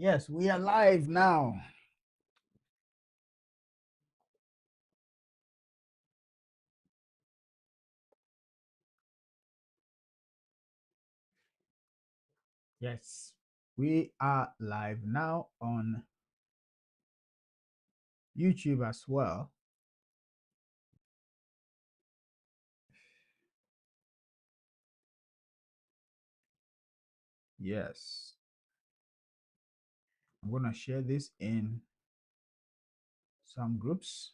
Yes, we are live now. Yes, we are live now on YouTube as well. Yes, I'm going to share this in some groups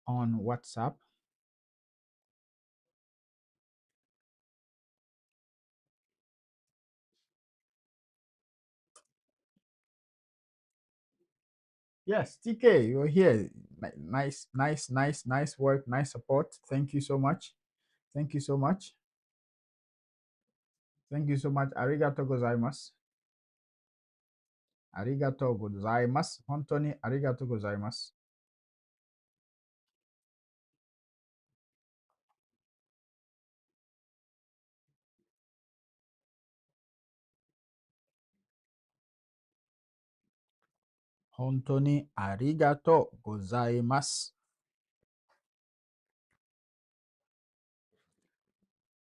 on WhatsApp. Yes, TK, you're here. Nice work, nice support. Thank you so much. Thank you so much. Thank you so much. Arigato gozaimasu. Arigato gozaimasu. Anthony, arigato gozaimasu. Anthony, arigato gozaimasu.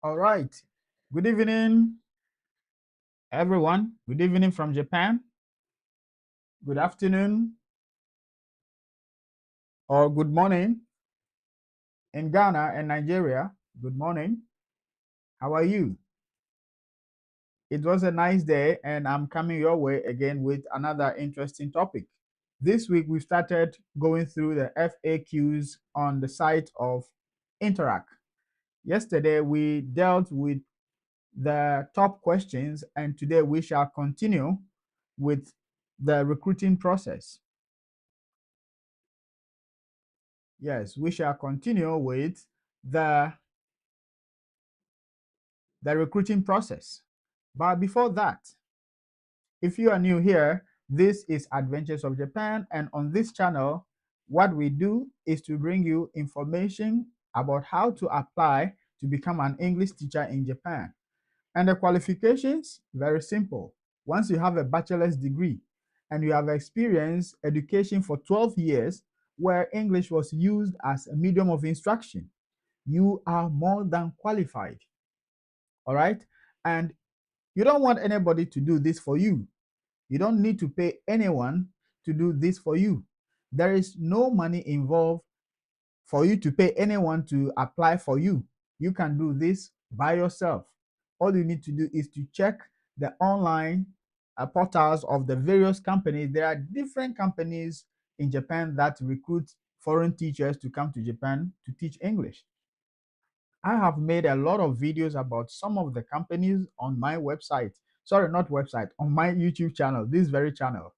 All right. Good evening, everyone. Good evening from Japan. Good afternoon or good morning in Ghana and Nigeria. Good morning. How are you? It was a nice day, and I'm coming your way again with another interesting topic. This week, we started going through the FAQs on the site of Interac. Yesterday, we dealt with the top questions, and today we shall continue with the recruiting process. Yes, we shall continue with the recruiting process. But before that, if you are new here, this is Adventures of Japan, and on this channel, what we do is to bring you information about how to apply to become an English teacher in Japan. And the qualifications, very simple. Once you have a bachelor's degree and you have experienced education for 12 years where English was used as a medium of instruction, you are more than qualified. All right. And you don't want anybody to do this for you. You don't need to pay anyone to do this for you. There is no money involved for you to pay anyone to apply for you. You can do this by yourself. All you need to do is to check the online portals of the various companies. There are different companies in Japan that recruit foreign teachers to come to Japan to teach English. I have made a lot of videos about some of the companies on my website. Sorry, not website, on my YouTube channel, this very channel.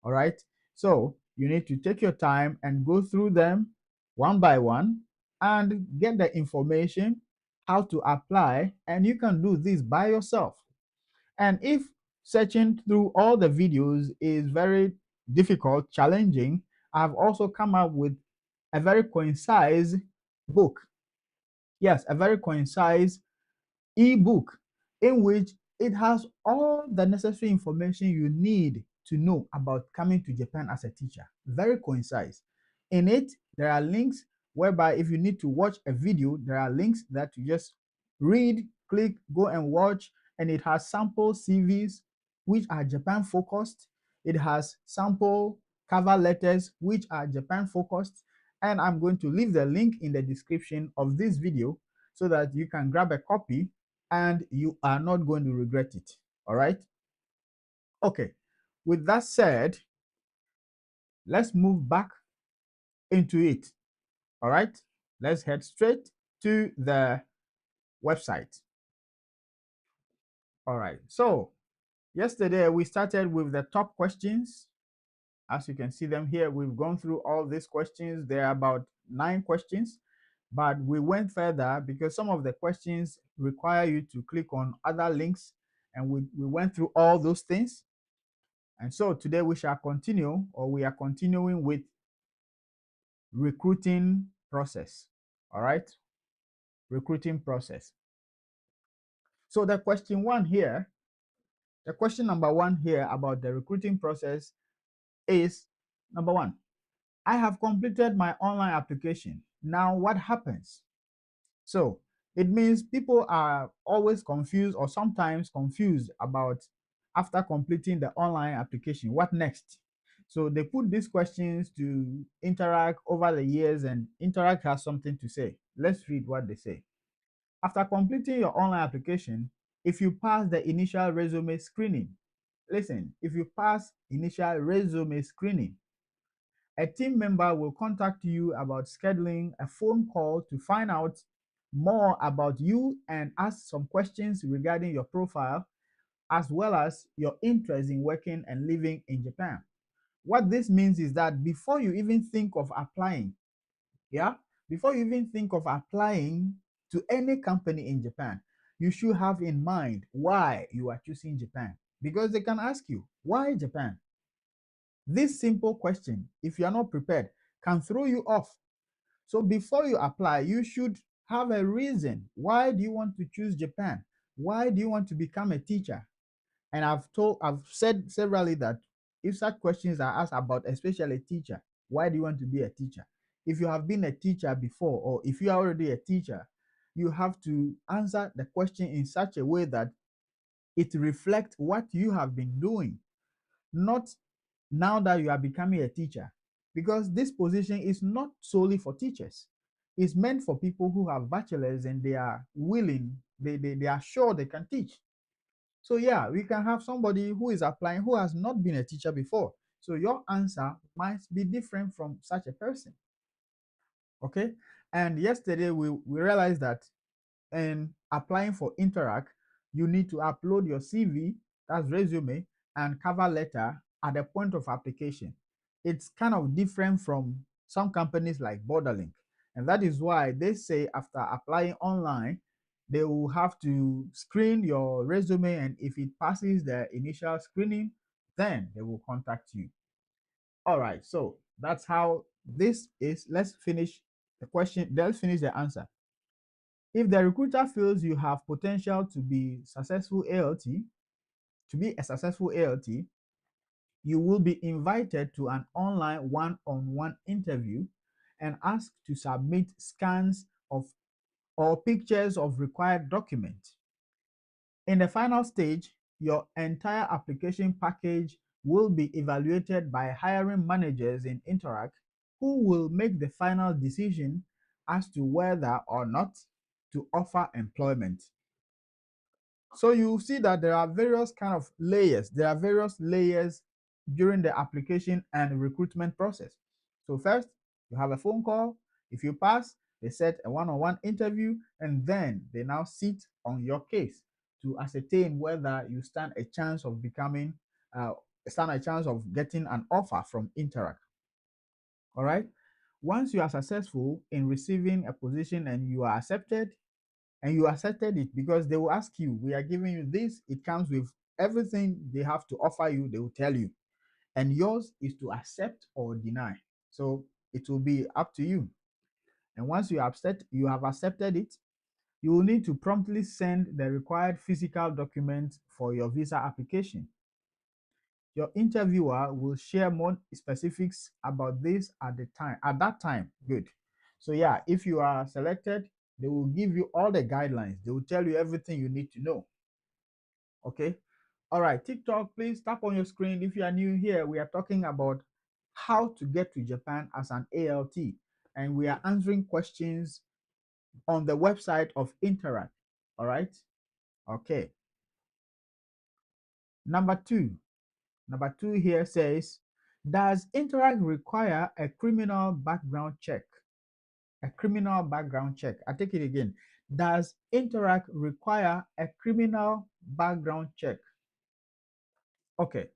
All right. So you need to take your time and go through them one by one and get the information how to apply. And you can do this by yourself. And if searching through all the videos is very difficult, challenging, I've also come up with a very concise book. Yes, a very concise ebook in which it has all the necessary information you need to know about coming to Japan as a teacher. Very concise. In it, there are links whereby if you need to watch a video, there are links that you just read, click, go and watch, and it has sample CVs which are Japan focused. It has sample cover letters which are Japan focused. And I'm going to leave the link in the description of this video so that you can grab a copy and you are not going to regret it. All right. Okay. With that said, let's move back into it. All right. Let's head straight to the website. All right. So, yesterday we started with the top questions. As you can see them here, we've gone through all these questions. There are about 9 questions, but we went further because some of the questions require you to click on other links, and we went through all those things. And so today we shall continue, or we are continuing with recruiting process. All right. recruiting process. So the question number one here about the recruiting process is, number one, I have completed my online application. Now what happens? So it means people are always confused or sometimes confused about, after completing the online application, what next? So they put these questions to Interac over the years, and Interac has something to say. Let's read what they say. After completing your online application, if you pass the initial resume screening, listen, if you pass initial resume screening, a team member will contact you about scheduling a phone call to find out more about you and ask some questions regarding your profile, as well as your interest in working and living in Japan. What this means is that before you even think of applying, yeah, before you even think of applying to any company in Japan, you should have in mind why you are choosing Japan. Because they can ask you, why Japan? This simple question, if you are not prepared, can throw you off. So before you apply, you should have a reason. Why do you want to choose Japan? Why do you want to become a teacher? And I've said severally that if such questions are asked about, especially a teacher, why do you want to be a teacher? If you have been a teacher before, or if you are already a teacher, you have to answer the question in such a way that it reflects what you have been doing, not now that you are becoming a teacher. Because this position is not solely for teachers. It's meant for people who have bachelors and they are willing, they are sure they can teach. So yeah, we can have somebody who is applying who has not been a teacher before. So your answer might be different from such a person. Okay. And yesterday we realized that in applying for Interac, you need to upload your CV, that's resume, and cover letter at the point of application. It's kind of different from some companies like Borderlink. And that is why they say after applying online, they will have to screen your resume. And if it passes the initial screening, then they will contact you. All right. So that's how this is. Let's finish the question. Let's finish the answer. If the recruiter feels you have potential to be a successful ALT, you will be invited to an online one-on-one interview and asked to submit scans of or pictures of required documents. In the final stage, your entire application package will be evaluated by hiring managers in Interac, who will make the final decision as to whether or not to offer employment. So you see that there are various kind of layers. There are various layers during the application and recruitment process. So first, you have a phone call. If you pass, they set a one-on-one interview, and then they now sit on your case to ascertain whether you stand a chance of getting an offer from Interac. All right. Once you are successful in receiving a position and you are accepted, and you accepted it, because they will ask you, we are giving you this, it comes with everything they have to offer you, they will tell you, and yours is to accept or deny. So it will be up to you. And once you have accepted it, you will need to promptly send the required physical documents for your visa application. Your interviewer will share more specifics about this at that time. Good. So yeah, if you are selected, they will give you all the guidelines. They will tell you everything you need to know. Okay. All right. TikTok, please tap on your screen. If you are new here, we are talking about how to get to Japan as an ALT. And we are answering questions on the website of Interac. All right. Okay. Number two here says, does Interac require a criminal background check? A criminal background check. I take it again. Does Interac require a criminal background check? Okay.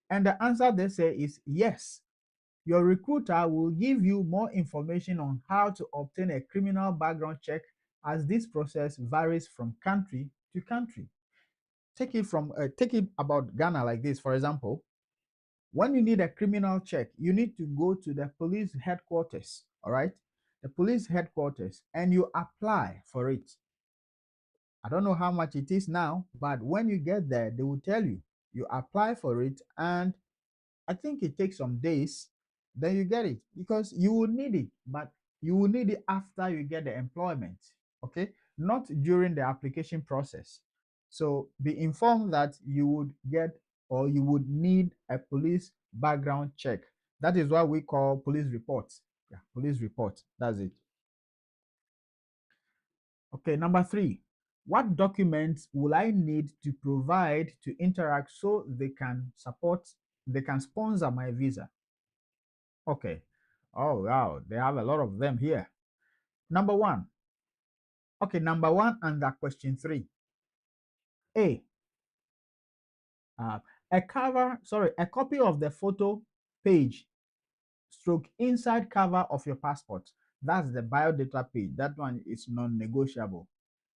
And the answer they say is yes. Your recruiter will give you more information on how to obtain a criminal background check, as this process varies from country to country. Take it about Ghana like this. For example, when you need a criminal check, you need to go to the police headquarters. All right. the police headquarters, and you apply for it. I don't know how much it is now, but when you get there, they will tell you. You apply for it, and I think it takes some days, then you get it, because you will need it, but you will need it after you get the employment, okay? Not during the application process. So be informed that you would get or you would need a police background check. That is what we call police reports. Yeah, police report. That's it. Okay, number 3. What documents will I need to provide to Interact so they can sponsor my visa? Okay. Oh, wow. They have a lot of them here. Number 1. Okay, number 1 under question 3. A. Uh, a copy of the photo page stroke inside cover of your passport. That's the biodata page. That one is non-negotiable.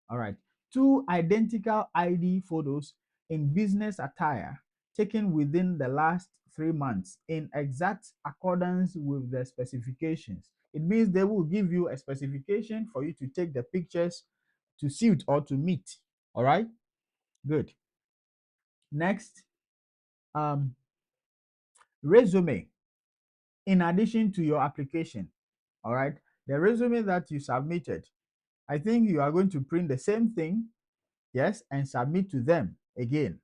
All right. 2 identical ID photos in business attire taken within the last 3 months in exact accordance with the specifications. It means they will give you a specification for you to take the pictures to suit or to meet. All right. Good. Next, um, resume in addition to your application. All right. The resume that you submitted, I think you are going to print the same thing, yes, and submit to them again.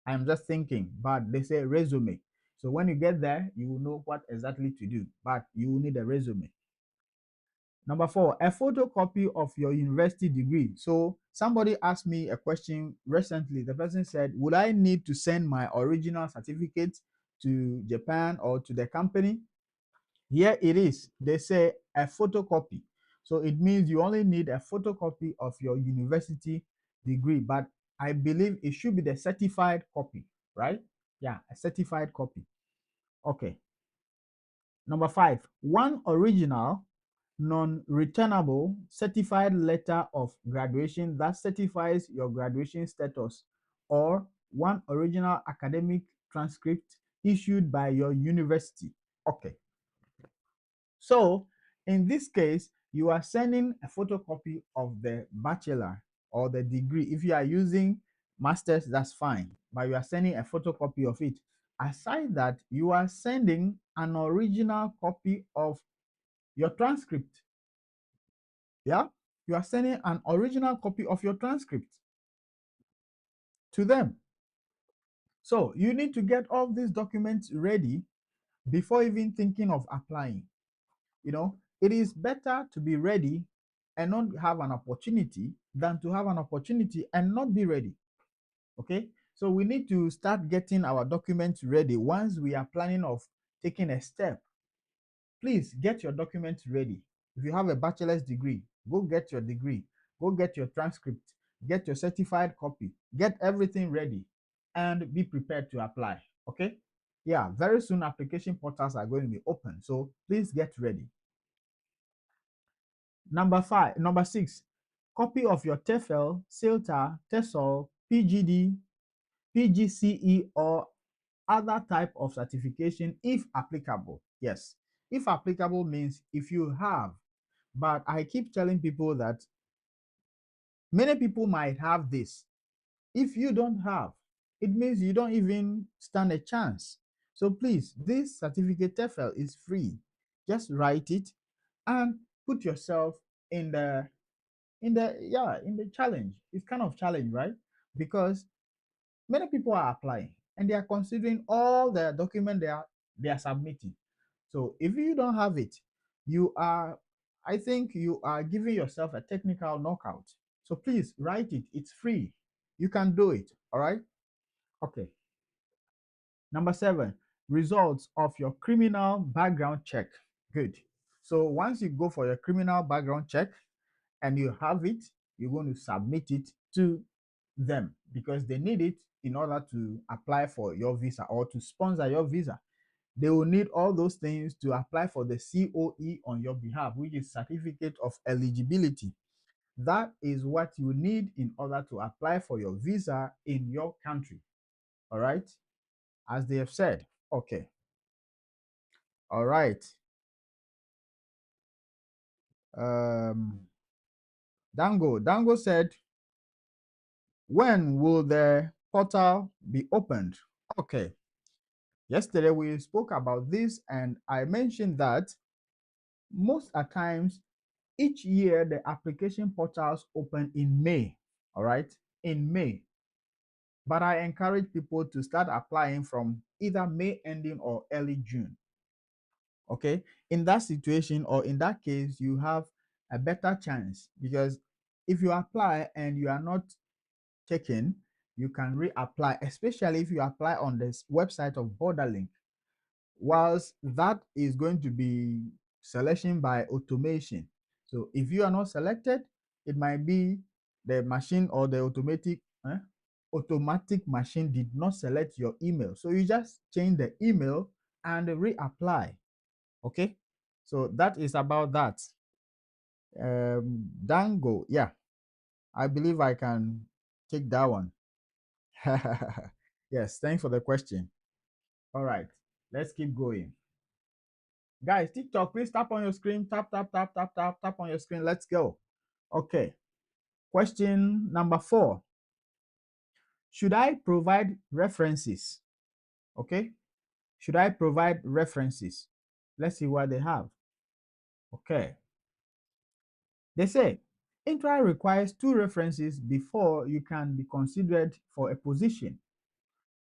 I'm just thinking, but they say resume. So when you get there, you will know what exactly to do, but you will need a resume. Number 4, a photocopy of your university degree. So somebody asked me a question recently. The person said, would I need to send my original certificate to Japan or to the company? Here it is. They say a photocopy. So it means you only need a photocopy of your university degree, but I believe it should be the certified copy, right? Yeah, a certified copy. Okay. Number 5, one original non-returnable certified letter of graduation that certifies your graduation status, or one original academic transcript issued by your university. Okay. So in this case, you are sending a photocopy of the bachelor or the degree. If you are using masters, that's fine, but you are sending a photocopy of it. Aside that, you are sending an original copy of your transcript. Yeah, you are sending an original copy of your transcript to them. So you need to get all these documents ready before even thinking of applying. It is better to be ready and not have an opportunity than to have an opportunity and not be ready. Okay, so we need to start getting our documents ready once we are planning of taking a step. Please get your documents ready. If you have a bachelor's degree, go get your degree, go get your transcript, get your certified copy, get everything ready, and be prepared to apply. Okay, yeah, very soon application portals are going to be open, so please get ready. Number 6, copy of your TEFL, CILTA, TESOL, PGD, PGCE, or other type of certification if applicable. Yes, if applicable means if you have, but I keep telling people that many people might have this. If you don't have, it means you don't even stand a chance. So please, this certificate TEFL is free. Just write it and put yourself in the challenge. It's kind of challenge, right? Because many people are applying and they are considering all the document they are submitting. So if you don't have it, I think you are giving yourself a technical knockout. So please write it. It's free. You can do it. All right. Okay. Number 7, results of your criminal background check. Good. So once you go for your criminal background check and you have it, you're going to submit it to them because they need it in order to apply for your visa or to sponsor your visa. They will need all those things to apply for the COE on your behalf, which is certificate of eligibility. That is what you need in order to apply for your visa in your country. All right, as they have said. Okay. All right. Dango said, when will the portal be opened? Okay. Yesterday we spoke about this, and I mentioned that most at times each year the application portals open in May. All right, in May. But I encourage people to start applying from either May ending or early June. Okay, in that situation or in that case, you have a better chance, because if you apply and you are not taken, you can reapply, especially if you apply on this website of Borderlink. Whilst that is going to be selection by automation. So if you are not selected, it might be the machine or the automatic machine did not select your email. So you just change the email and reapply. Okay, so that is about that. Dango, yeah, I believe I can take that one. Yes, thanks for the question. All right, let's keep going. Guys, TikTok, please tap on your screen. Tap, tap, tap, tap, tap, tap on your screen. Let's go. Okay. Question number 4. Should I provide references? Okay. Should I provide references? Let's see what they have. Okay. They say Interac requires 2 references before you can be considered for a position.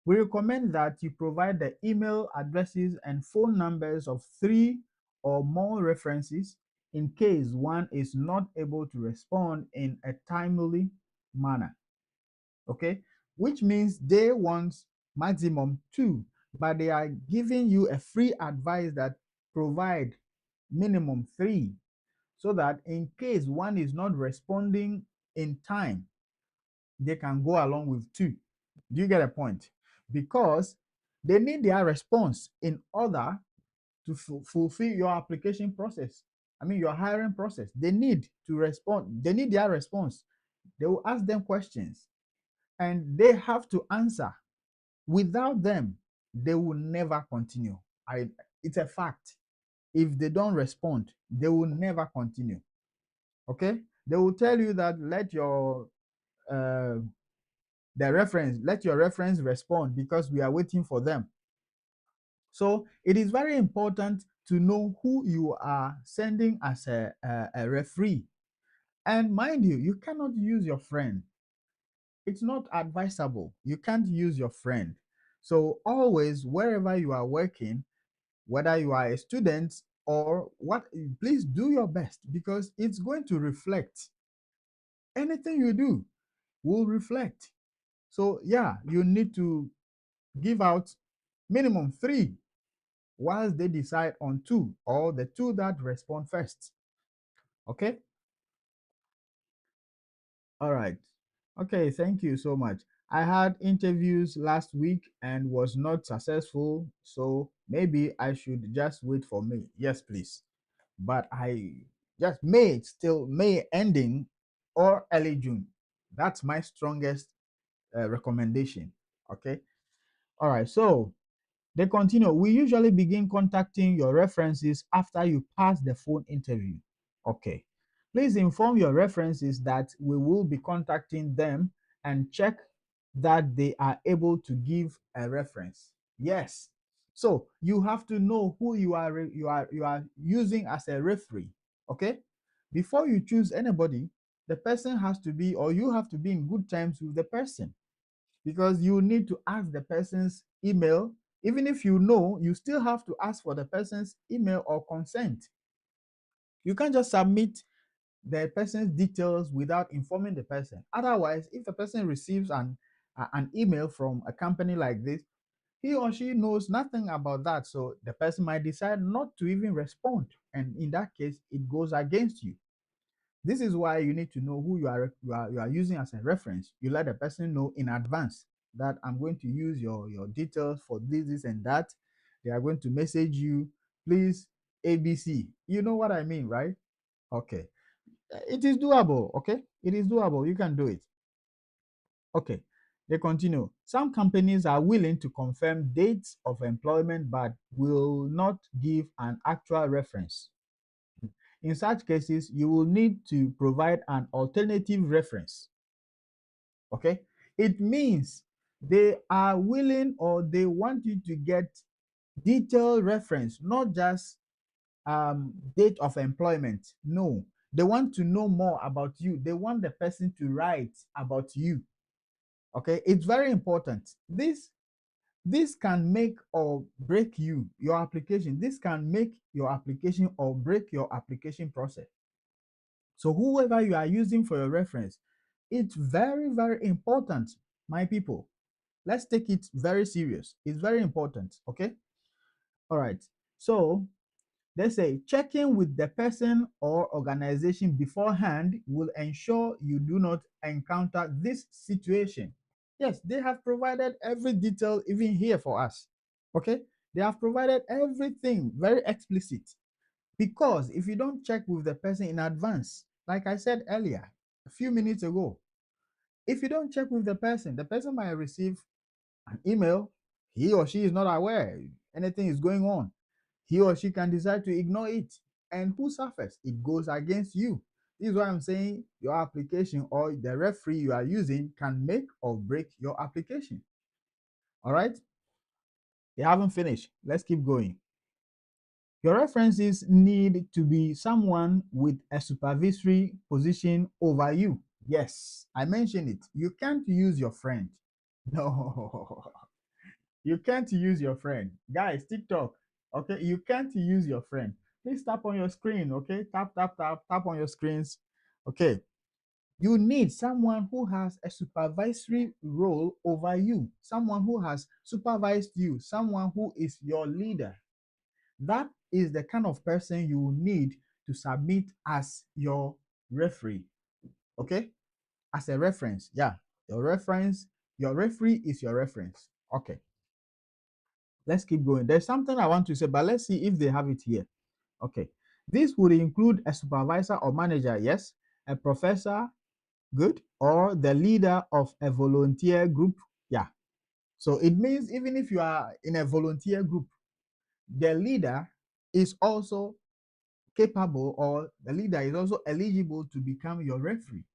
We recommend that you provide the email addresses and phone numbers of 3 or more references in case one is not able to respond in a timely manner. Okay, which means they want maximum 2, but they are giving you a free advice that provide minimum 3, so that in case one is not responding in time, they can go along with 2. Do you get a point? Because they need their response in order to fulfill your application process. I mean, your hiring process. They need to respond. They need their response. They will ask them questions and they have to answer. Without them, they will never continue. It's a fact. If they don't respond, they will never continue. Okay? They will tell you that let your let your reference respond because we are waiting for them. So it is very important to know who you are sending as a referee. And mind you, you cannot use your friend. It's not advisable. You can't use your friend. So always, wherever you are working, whether you are a student or what, please do your best, because it's going to reflect. Anything you do will reflect. So yeah, you need to give out minimum 3 whilst they decide on 2, or the 2 that respond first. Okay. All right. Okay, thank you so much. I had interviews last week and was not successful, so maybe I should just wait for May. Yes, please. But I just May ending or early June. That's my strongest recommendation. Okay. All right. So they continue. We usually begin contacting your references after you pass the phone interview. Okay. Please inform your references that we will be contacting them and check that they are able to give a reference. Yes. So you have to know who you are using as a referee. Okay. Before you choose anybody, the person has to be, or you have to be in good terms with the person, because you need to ask the person's email. Even if you know, you still have to ask for the person's email or consent. You can't just submit the person's details without informing the person. Otherwise, if the person receives an email from a company like this, he or she knows nothing about that. So the person might decide not to even respond. And in that case, it goes against you. This is why you need to know who you are using as a reference. You let the person know in advance that I'm going to use your details for this and that. They are going to message you, please, ABC. You know what I mean, right? Okay. It is doable. Okay. It is doable. You can do it. Okay. They continue. Some companies are willing to confirm dates of employment but will not give an actual reference. In such cases, you will need to provide an alternative reference. Okay, it means they are willing or they want you to get detailed reference, not just date of employment. No, they want to know more about you. They want the person to write about you. Okay, it's very important. This can make or break your application. This can make your application or break your application process. So whoever you are using for your reference, it's very, very important, my people. Let's take it very serious. It's very important. Okay. All right. So they say checking with the person or organization beforehand will ensure you do not encounter this situation. Yes, they have provided every detail even here for us. Okay, they have provided everything very explicit, because if you don't check with the person in advance, like I said earlier a few minutes ago, if you don't check with the person might receive an email. He or she is not aware anything is going on. He or she can decide to ignore it. And who suffers? It goes against you. This is why I'm saying your application or the referee you are using can make or break your application. All right? They haven't finished. Let's keep going. Your references need to be someone with a supervisory position over you. Yes, I mentioned it. You can't use your friend. No, you can't use your friend. Guys, TikTok, okay? You can't use your friend. Please tap on your screen, okay? Tap, tap, tap, tap on your screens. Okay. You need someone who has a supervisory role over you, someone who has supervised you, someone who is your leader. That is the kind of person you will need to submit as your referee, okay? As a reference, yeah. Your reference, your referee is your reference. Okay, let's keep going. There's something I want to say, but let's see if they have it here. Okay, this would include a supervisor or manager, yes, a professor, good, or the leader of a volunteer group, yeah. So it means even if you are in a volunteer group, the leader is also capable, or the leader is also eligible to become your referee.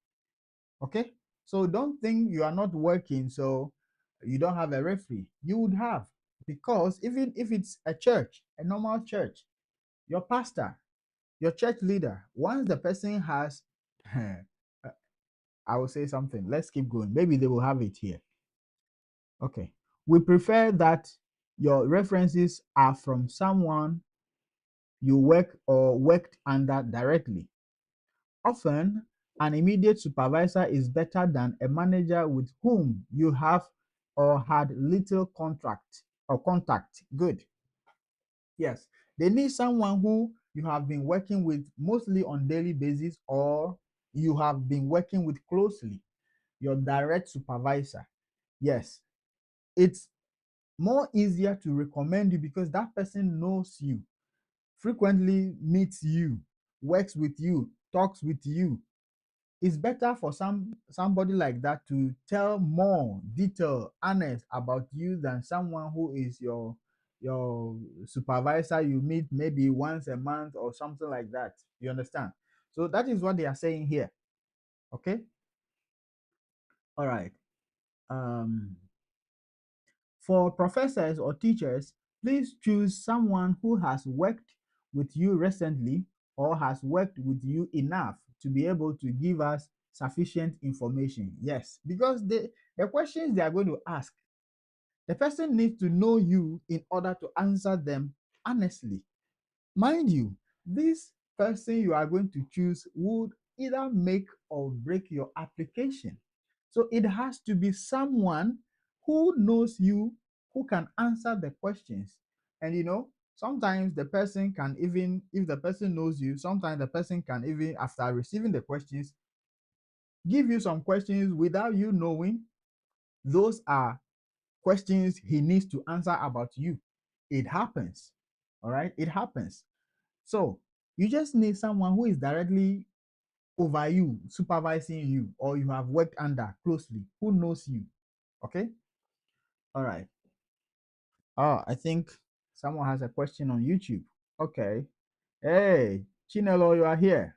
Okay, so don't think you are not working, so you don't have a referee. You would have, because even if it's a church, a normal church, your pastor, your church leader, once the person has I will say something. Let's keep going. Maybe they will have it here. Okay, we prefer that your references are from someone you work or worked under directly. Often, an immediate supervisor is better than a manager with whom you have or had little contract or contact. Good. Yes, they need someone who you have been working with mostly on daily basis, or you have been working with closely, your direct supervisor. Yes, it's more easier to recommend you because that person knows you, frequently meets you, works with you, talks with you. It's better for somebody like that to tell more detail, honest about you than someone who is your supervisor you meet maybe once a month or something like that. You understand? So that is what they are saying here. Okay. All right. Um, for professors or teachers, please choose someone who has worked with you recently or has worked with you enough to be able to give us sufficient information. Yes, because the questions they are going to ask, the person needs to know you in order to answer them honestly. Mind you, this person you are going to choose would either make or break your application. So it has to be someone who knows you, who can answer the questions. And sometimes the person can even, if the person knows you, sometimes the person can even, after receiving the questions, give you some questions without you knowing. Those are questions he needs to answer about you. It happens. All right. It happens. So you just need someone who is directly over you, supervising you, or you have worked under closely, who knows you. Okay. All right. Oh, I think someone has a question on YouTube. Okay. Hey, Chinelo, you are here.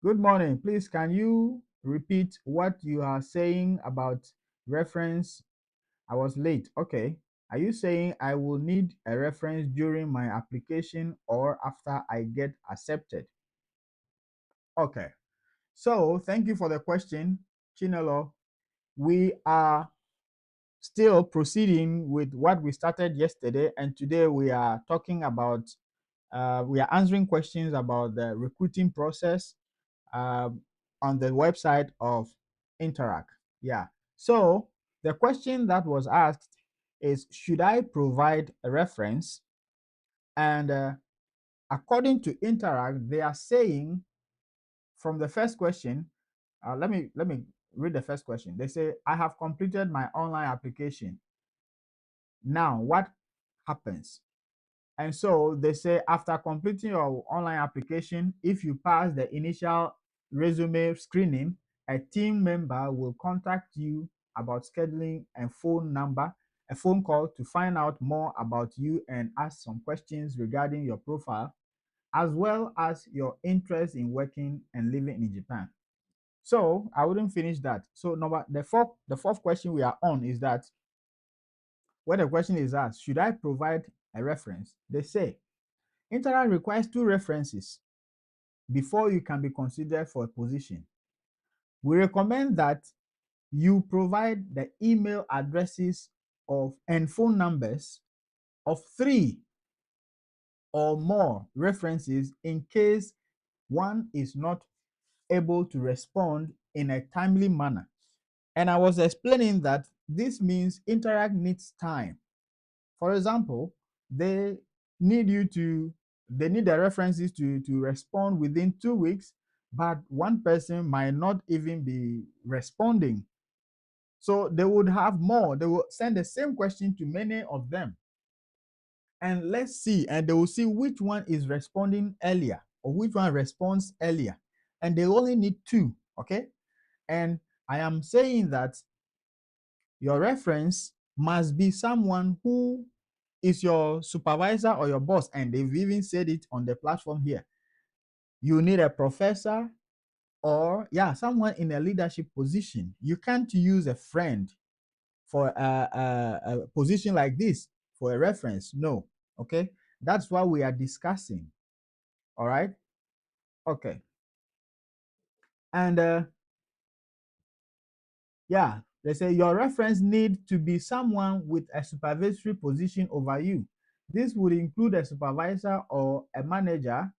Good morning. Please, can you repeat what you are saying about reference? I was late. Okay. Are you saying I will need a reference during my application or after I get accepted? Okay. So, thank you for the question, Chinelo. We are still proceeding with what we started yesterday, and today we are talking about, we are answering questions about the recruiting process uh, on the website of Interac. Yeah. So the question that was asked is, should I provide a reference? And according to Interac, they are saying from the first question, let me read the first question. They say, I have completed my online application. Now, what happens? And so they say, after completing your online application, if you pass the initial resume screening, a team member will contact you about scheduling a phone call to find out more about you and ask some questions regarding your profile, as well as your interest in working and living in Japan. So I wouldn't finish that. So the fourth question we are on is that when the question is asked, should I provide a reference? They say, Interact requires 2 references before you can be considered for a position. We recommend that you provide the email addresses of and phone numbers of 3 or more references in case one is not able to respond in a timely manner. And I was explaining that this means Interact needs time. For example, they need you to they need the references to respond within 2 weeks, but one person might not even be responding. So they would have more. They will send the same question to many of them. And let's see, and they will see which one is responding earlier or which one responds earlier. And they only need 2. Okay. And I am saying that your reference must be someone who is your supervisor or your boss, and they've even said it on the platform here. You need a professor or someone in a leadership position. You can't use a friend for a position like this for a reference. No. Okay. That's what we are discussing. All right. Okay. And they say your reference need to be someone with a supervisory position over you. This would include a supervisor or a manager,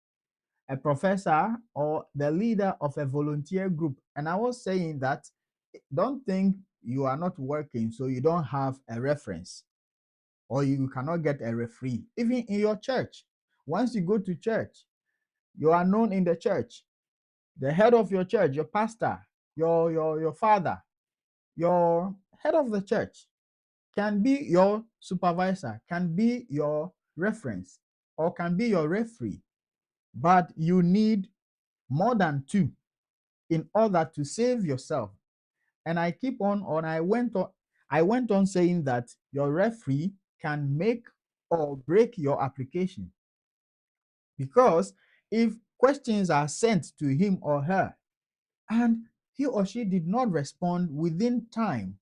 a professor, or the leader of a volunteer group. And I was saying that don't think you are not working so you don't have a reference or you cannot get a referee. Even in your church, once you go to church, you are known in the church. The head of your church, your pastor, your father, your head of the church can be your supervisor, can be your reference, or can be your referee. But you need more than 2 in order to save yourself. And I went on saying that your referee can make or break your application. Because if questions are sent to him or her and he or she did not respond within time,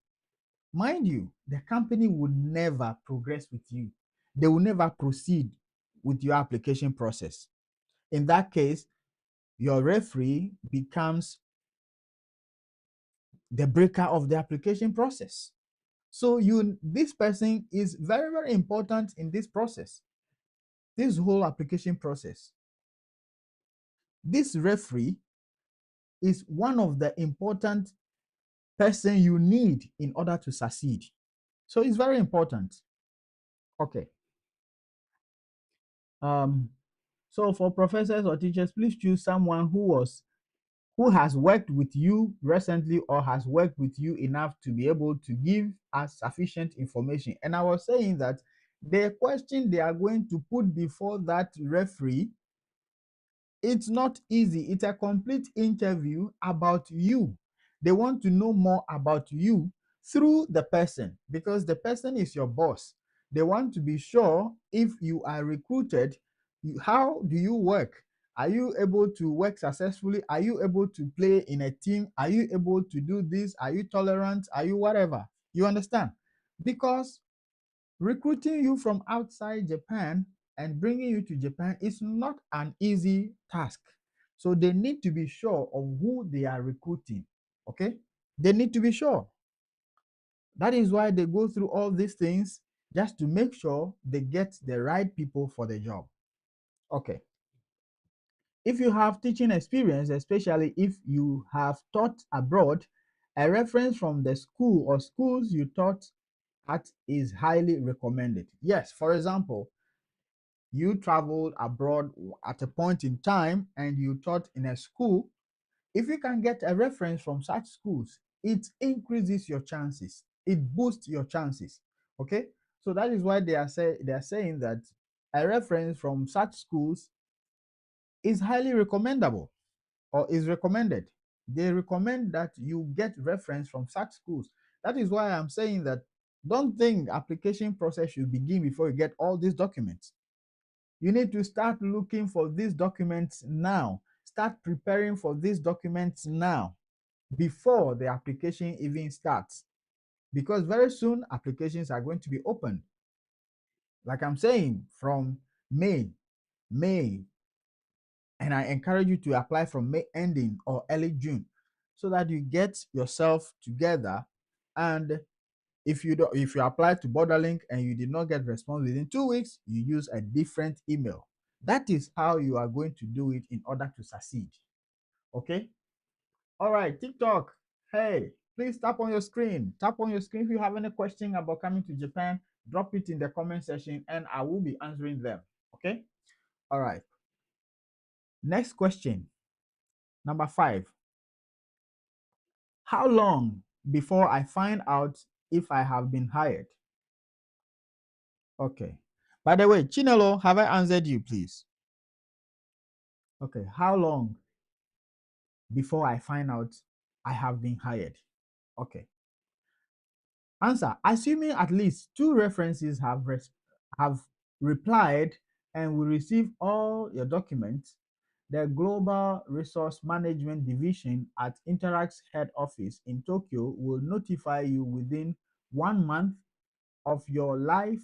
mind you, the company would never progress with you. They will never proceed with your application process. In that case, your referee becomes the breaker of the application process. So this person is very, very important in this process, this whole application process. This referee is one of the important person you need in order to succeed. So it's very important. Okay. So for professors or teachers, please choose someone who has worked with you recently or has worked with you enough to be able to give us sufficient information. And I was saying that the question they are going to put before that referee, it's not easy. It's a complete interview about you. They want to know more about you through the person because the person is your boss. They want to be sure if you are recruited, how do you work Are you able to work successfully? Are you able to play in a team? Are you able to do this? Are you tolerant? Are you whatever? You understand? Because recruiting you from outside Japan and bringing you to Japan is not an easy task. So they need to be sure of who they are recruiting. Okay? They need to be sure. That is why they go through all these things, just to make sure they get the right people for the job. Okay. If you have teaching experience, especially if you have taught abroad, a reference from the school or schools you taught at is highly recommended. Yes, for example, you traveled abroad at a point in time and you taught in a school. If you can get a reference from such schools, it increases your chances. It boosts your chances. Okay, so that is why they are saying that a reference from such schools is highly recommendable or is recommended. They recommend that you get reference from such schools. That is why I'm saying that don't think application process should begin before you get all these documents. You need to start looking for these documents now. Start preparing for these documents now before the application even starts. Because very soon applications are going to be opened. Like I'm saying, from May, and I encourage you to apply from May ending or early June so that you get yourself together. And if you apply to Borderlink and you did not get response within 2 weeks, you use a different email. That is how you are going to do it in order to succeed. Okay? All right, TikTok. Hey, please tap on your screen. Tap on your screen if you have any question about coming to Japan. Drop it in the comment section and I will be answering them. Okay? All right. Next question. Number 5. How long before I find out if I have been hired? Okay. By the way, Chinelo, have I answered you, please? Okay. How long before I find out I have been hired? Okay. Answer. Assuming at least 2 references have replied and will receive all your documents, the Global Resource Management Division at Interac's head office in Tokyo will notify you within 1 month of your life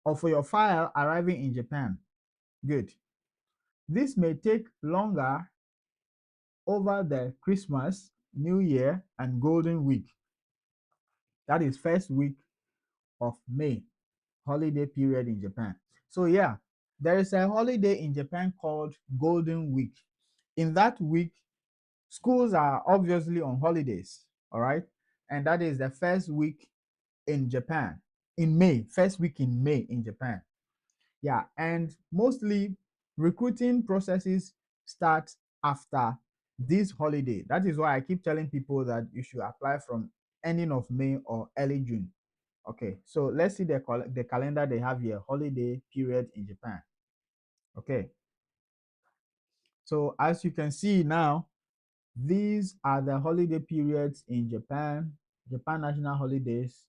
or for your file arriving in Japan. Good. This may take longer over the Christmas, New Year, and Golden Week. That is first week of May, holiday period in Japan. So yeah, there is a holiday in Japan called Golden Week. In that week, schools are obviously on holidays, all right? And that is the first week in Japan, in May, first week in May in Japan. Yeah, and mostly recruiting processes start after this holiday. That is why I keep telling people that you should apply from ending of May or early June. Okay, so let's see the calendar they have here, holiday period in Japan. Okay, so as you can see now, these are the holiday periods in Japan. Japan national holidays,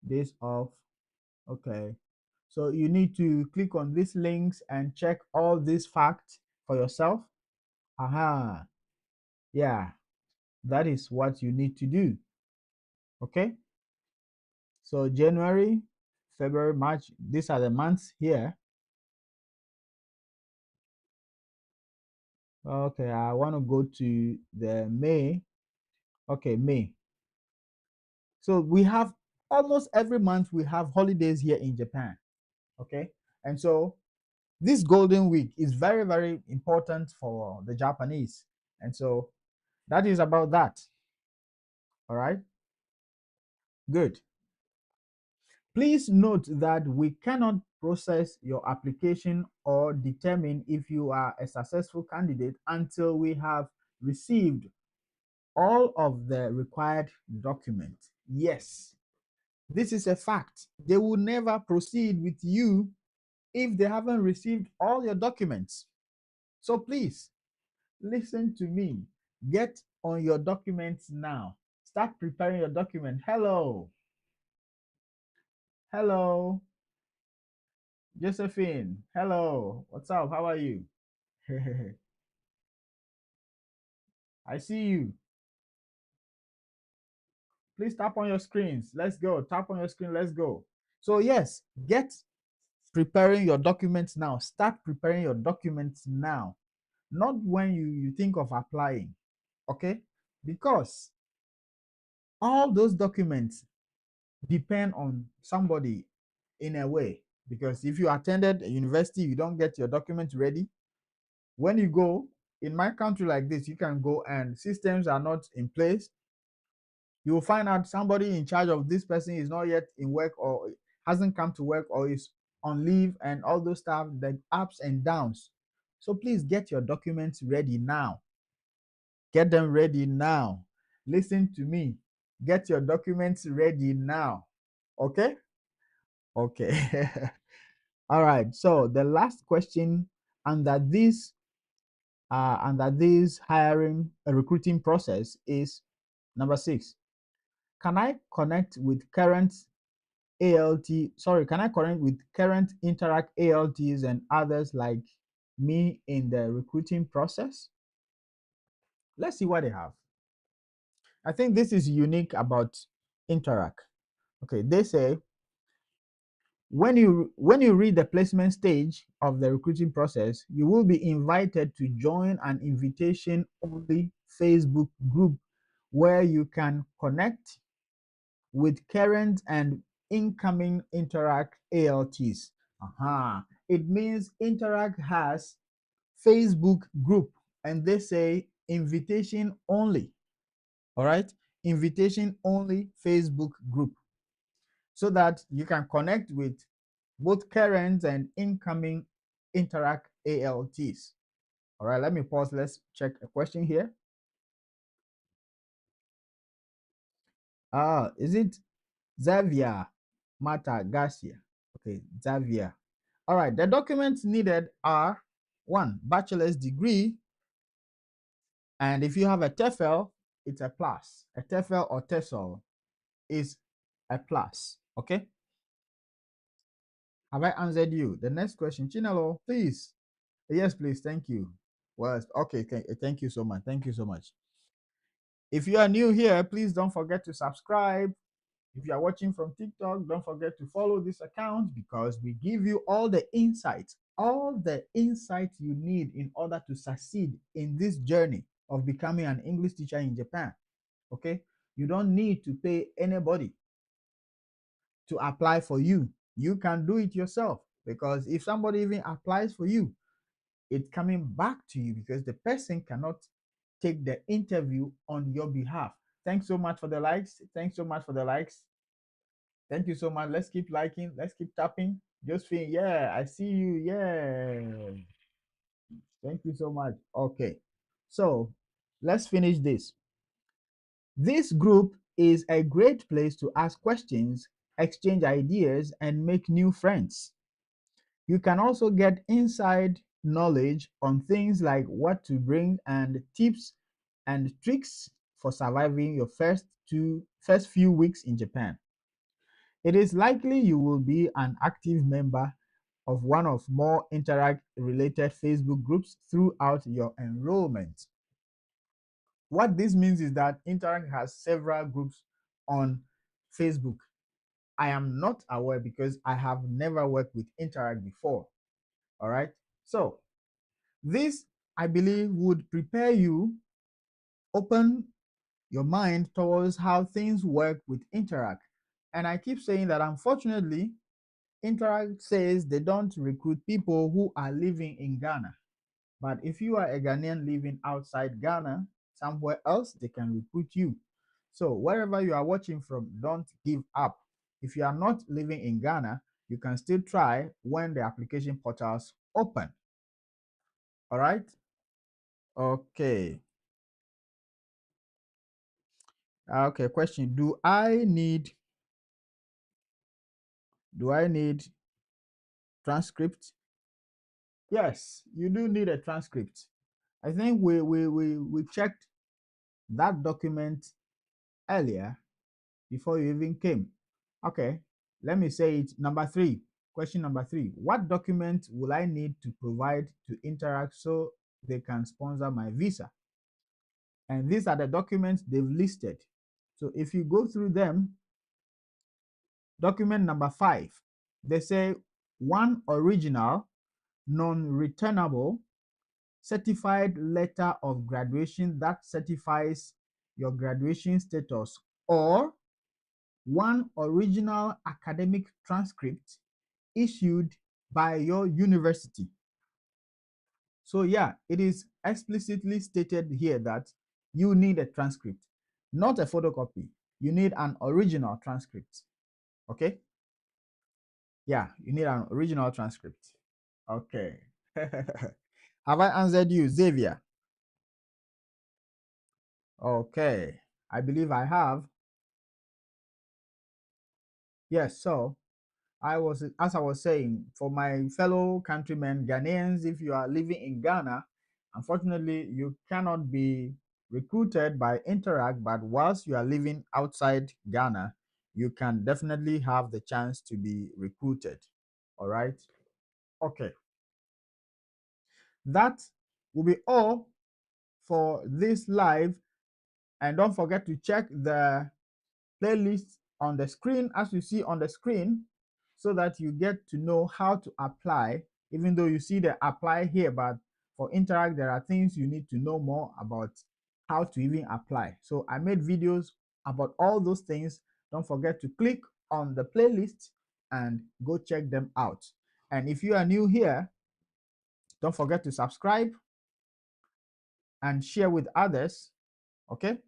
days off. Okay, so you need to click on these links and check all these facts for yourself. Aha, yeah, that is what you need to do. Okay, so January, February, March, these are the months here. Okay, I want to go to the May. Okay, May. So we have almost every month we have holidays here in Japan. Okay, and so this Golden Week is very, very important for the Japanese. And so that is about that. All right, good. Please note that we cannot process your application or determine if you are a successful candidate until we have received all of the required documents. Yes, this is a fact. They will never proceed with you if they haven't received all your documents. So please listen to me. Get on your documents now. Start preparing your document. Hello. Hello. Josephine. Hello. What's up? How are you? I see you. Please tap on your screens. Let's go. Tap on your screen. Let's go. So, yes, get preparing your documents now. Start preparing your documents now. Not when you think of applying. Okay? Because all those documents depend on somebody in a way. Because if you attended a university, you don't get your documents ready. When you go, in my country like this, you can go and systems are not in place. You will find out somebody in charge of this person is not yet in work or hasn't come to work or is on leave and all those stuff, the ups and downs. So please get your documents ready now. Get them ready now. Listen to me. Get your documents ready now. Okay? Okay. All right. So the last question under this hiring recruiting process is number 6. Can I connect with current can I connect with current Interac ALTs and others like me in the recruiting process? Let's see what they have. I think this is unique about Interac. Okay, they say when you read the placement stage of the recruiting process, you will be invited to join an invitation only Facebook group where you can connect with current and incoming Interac ALTs. It means Interac has Facebook group and they say invitation only. All right, invitation only Facebook group so that you can connect with both current and incoming Interac ALTs. All right, let me pause. Let's check a question here. Is it Xavier Mata Garcia? Okay, Xavier. All right, the documents needed are 1, bachelor's degree, and if you have a TEFL, it's a plus. A TEFL or TESOL is a plus. Okay. Have I answered you? The next question, Chinelo, please. Yes, please. Thank you. Well, okay. Thank you so much. Thank you so much. If you are new here, please don't forget to subscribe. If you are watching from TikTok, don't forget to follow this account because we give you all the insights you need in order to succeed in this journey of becoming an English teacher in Japan. Okay? You don't need to pay anybody to apply for you. You can do it yourself because if somebody even applies for you, it's coming back to you because the person cannot take the interview on your behalf. Thanks so much for the likes. Thanks so much for the likes. Thank you so much. Let's keep liking. Let's keep tapping. Josephine, yeah, I see you. Yeah. Thank you so much. Okay. So let's finish this. This group is a great place to ask questions, exchange ideas, and make new friends. You can also get inside knowledge on things like what to bring and tips and tricks for surviving your first few weeks in Japan. It is likely you will be an active member of one of more Interact related Facebook groups throughout your enrollment. What this means is that Interact has several groups on Facebook. I am not aware because I have never worked with Interact before. All right. So, this I believe would prepare you, open your mind towards how things work with Interact. And I keep saying that unfortunately, Interact says they don't recruit people who are living in Ghana. But if you are a Ghanaian living outside Ghana, somewhere else, they can recruit you. So wherever you are watching from, don't give up. If you are not living in Ghana, you can still try when the application portals open. All right? Okay. Okay, question. Do I need transcript? Yes, you do need a transcript. I think we checked that document earlier before you even came. Okay, let me say it. Number 3, question number 3. What document will I need to provide to Interact so they can sponsor my visa. And these are the documents they've listed. So if you go through them, document number 5, they say one original, non-returnable, certified letter of graduation that certifies your graduation status, or one original academic transcript issued by your university. So yeah, it is explicitly stated here that you need a transcript, not a photocopy. You need an original transcript. Okay? Yeah, you need an original transcript. Okay. Have I answered you, Xavier? Okay. I believe I have. Yes, so as I was saying, for my fellow countrymen, Ghanaians, if you are living in Ghana, unfortunately, you cannot be recruited by Interac, but whilst you are living outside Ghana, you can definitely have the chance to be recruited. All right. Okay. That will be all for this live. And don't forget to check the playlist on the screen, as you see on the screen, so that you get to know how to apply, even though you see the apply here. But for Interact, there are things you need to know more about how to even apply. So I made videos about all those things. Don't forget to click on the playlist and go check them out. And if you are new here, don't forget to subscribe and share with others. Okay.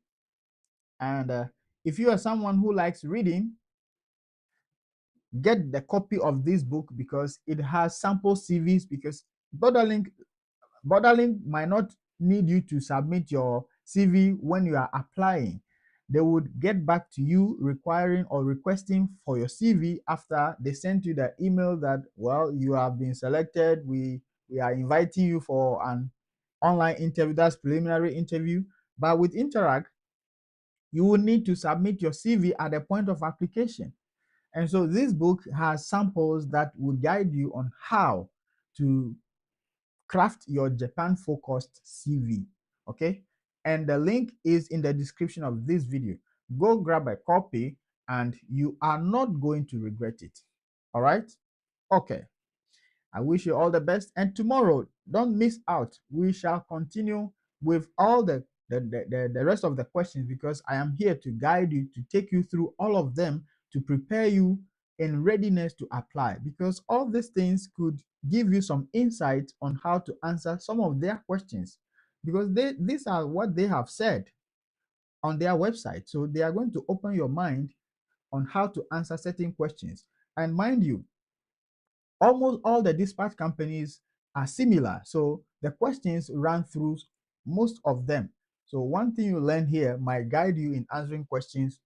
And if you are someone who likes reading, get the copy of this book because it has sample CVs. Because Borderlink might not need you to submit your CV when you are applying. They would get back to you requiring or requesting for your CV after they sent you the email that, well, you have been selected. We are inviting you for an online interview. That's preliminary interview. But with Interact, you will need to submit your CV at the point of application. And so this book has samples that will guide you on how to craft your Japan focused CV. Okay. And the link is in the description of this video. Go grab a copy and you are not going to regret it. All right. Okay. I wish you all the best. And tomorrow, don't miss out. We shall continue with all the rest of the questions, because I am here to guide you, to take you through all of them, to prepare you in readiness to apply. Because all these things could give you some insight on how to answer some of their questions. Because these are what they have said on their website. So they are going to open your mind on how to answer certain questions. And mind you, almost all the dispatch companies are similar. So the questions run through most of them. So one thing you learn here might guide you in answering questions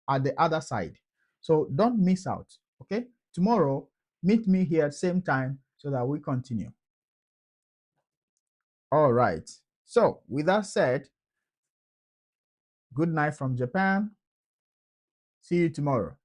at the other side. So don't miss out. Okay. Tomorrow, meet me here at same time so that we continue. All right. So with that said, good night from Japan. See you tomorrow.